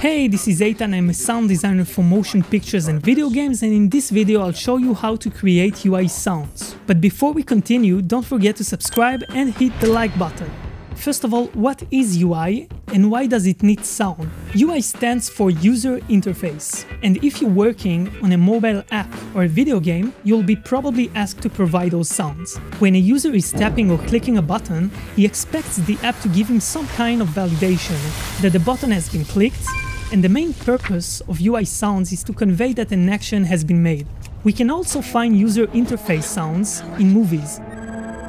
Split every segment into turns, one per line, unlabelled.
Hey, this is Eitan, I'm a sound designer for motion pictures and video games, and in this video I'll show you how to create UI sounds. But before we continue, don't forget to subscribe and hit the like button. First of all, what is UI and why does it need sound? UI stands for User Interface, and if you're working on a mobile app or a video game, you'll be probably asked to provide those sounds. When a user is tapping or clicking a button, he expects the app to give him some kind of validation that the button has been clicked, and the main purpose of UI sounds is to convey that an action has been made. We can also find user interface sounds in movies.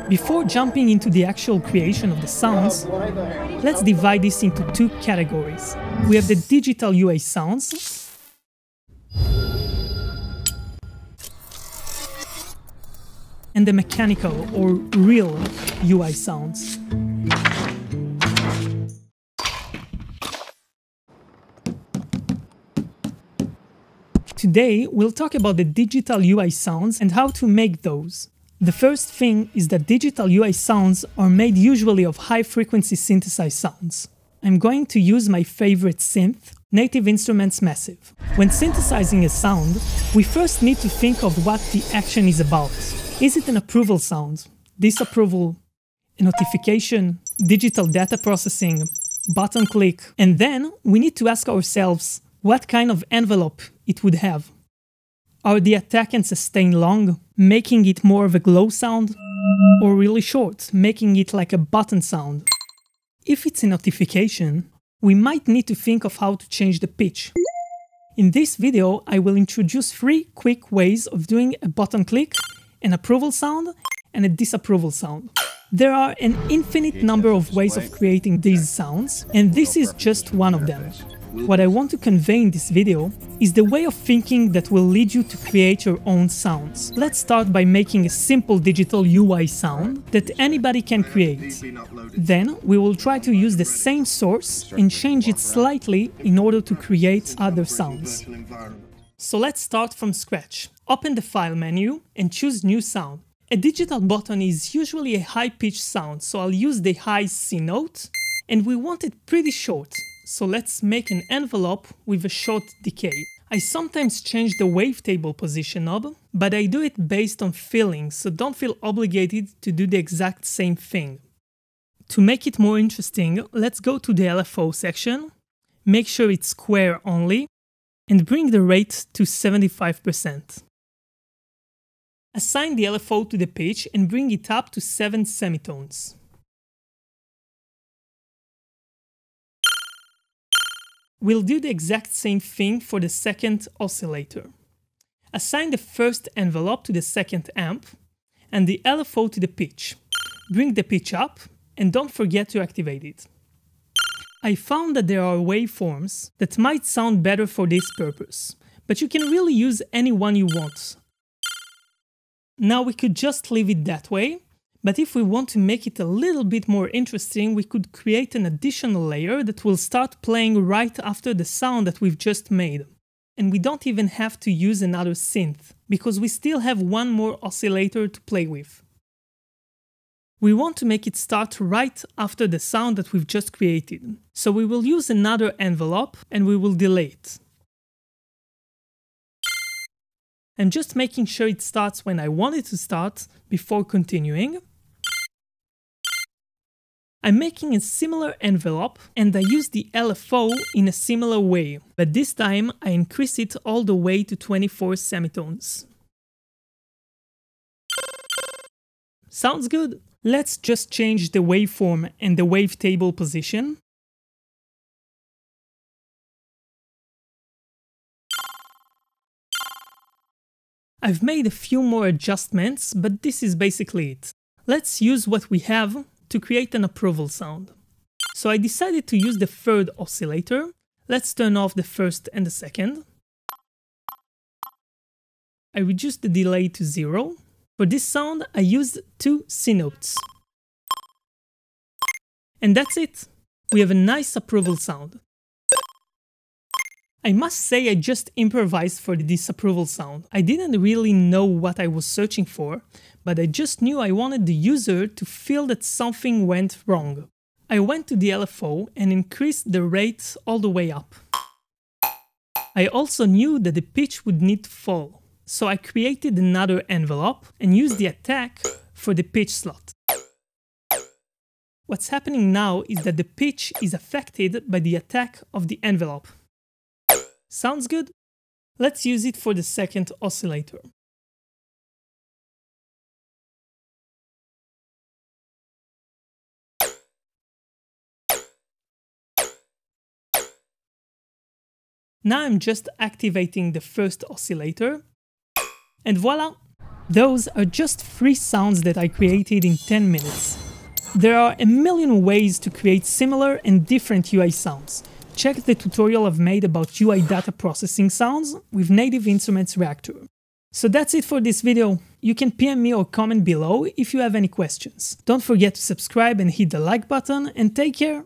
Before jumping into the actual creation of the sounds, let's divide this into two categories. We have the digital UI sounds and the mechanical or real UI sounds. Today, we'll talk about the digital UI sounds and how to make those. The first thing is that digital UI sounds are made usually of high-frequency synthesized sounds. I'm going to use my favorite synth, Native Instruments Massive. When synthesizing a sound, we first need to think of what the action is about. Is it an approval sound, disapproval, a notification, digital data processing, button click? And then we need to ask ourselves what kind of envelope it would have. Are the attack and sustain long, making it more of a glow sound? Or really short, making it like a button sound? If it's a notification, we might need to think of how to change the pitch. In this video, I will introduce 3 quick ways of doing a button click, an approval sound, and a disapproval sound. There are an infinite number of ways of creating these sounds, and this is just one of them. What I want to convey in this video is the way of thinking that will lead you to create your own sounds. Let's start by making a simple digital UI sound that anybody can create. Then we will try to use the same source and change it slightly in order to create other sounds. So let's start from scratch. Open the File menu and choose New Sound. A digital button is usually a high-pitched sound, so I'll use the high C note, and we want it pretty short. So let's make an envelope with a short decay. I sometimes change the wavetable position knob, but I do it based on feeling, so don't feel obligated to do the exact same thing. To make it more interesting, let's go to the LFO section, make sure it's square only, and bring the rate to 75%. Assign the LFO to the pitch and bring it up to 7 semitones. We'll do the exact same thing for the second oscillator. Assign the first envelope to the second amp and the LFO to the pitch. Bring the pitch up and don't forget to activate it. I found that there are waveforms that might sound better for this purpose, but you can really use any one you want. Now we could just leave it that way, but if we want to make it a little bit more interesting, we could create an additional layer that will start playing right after the sound that we've just made. And we don't even have to use another synth, because we still have one more oscillator to play with. We want to make it start right after the sound that we've just created, so we will use another envelope and we will delay it. I'm just making sure it starts when I want it to start before continuing. I'm making a similar envelope and I use the LFO in a similar way, but this time I increase it all the way to 24 semitones. Sounds good? Let's just change the waveform and the wavetable position. I've made a few more adjustments, but this is basically it. Let's use what we have to create an approval sound. So I decided to use the third oscillator. Let's turn off the first and the second. I reduced the delay to 0. For this sound, I used 2 C notes. And that's it. We have a nice approval sound. I must say I just improvised for the disapproval sound. I didn't really know what I was searching for, but I just knew I wanted the user to feel that something went wrong. I went to the LFO and increased the rate all the way up. I also knew that the pitch would need to fall, so I created another envelope and used the attack for the pitch slot. What's happening now is that the pitch is affected by the attack of the envelope. Sounds good? Let's use it for the second oscillator. Now I'm just activating the first oscillator, and voila! Those are just 3 sounds that I created in 10 minutes. There are a million ways to create similar and different UI sounds. Check the tutorial I've made about UI data processing sounds with Native Instruments Reactor. So that's it for this video. You can PM me or comment below if you have any questions. Don't forget to subscribe and hit the like button, and take care!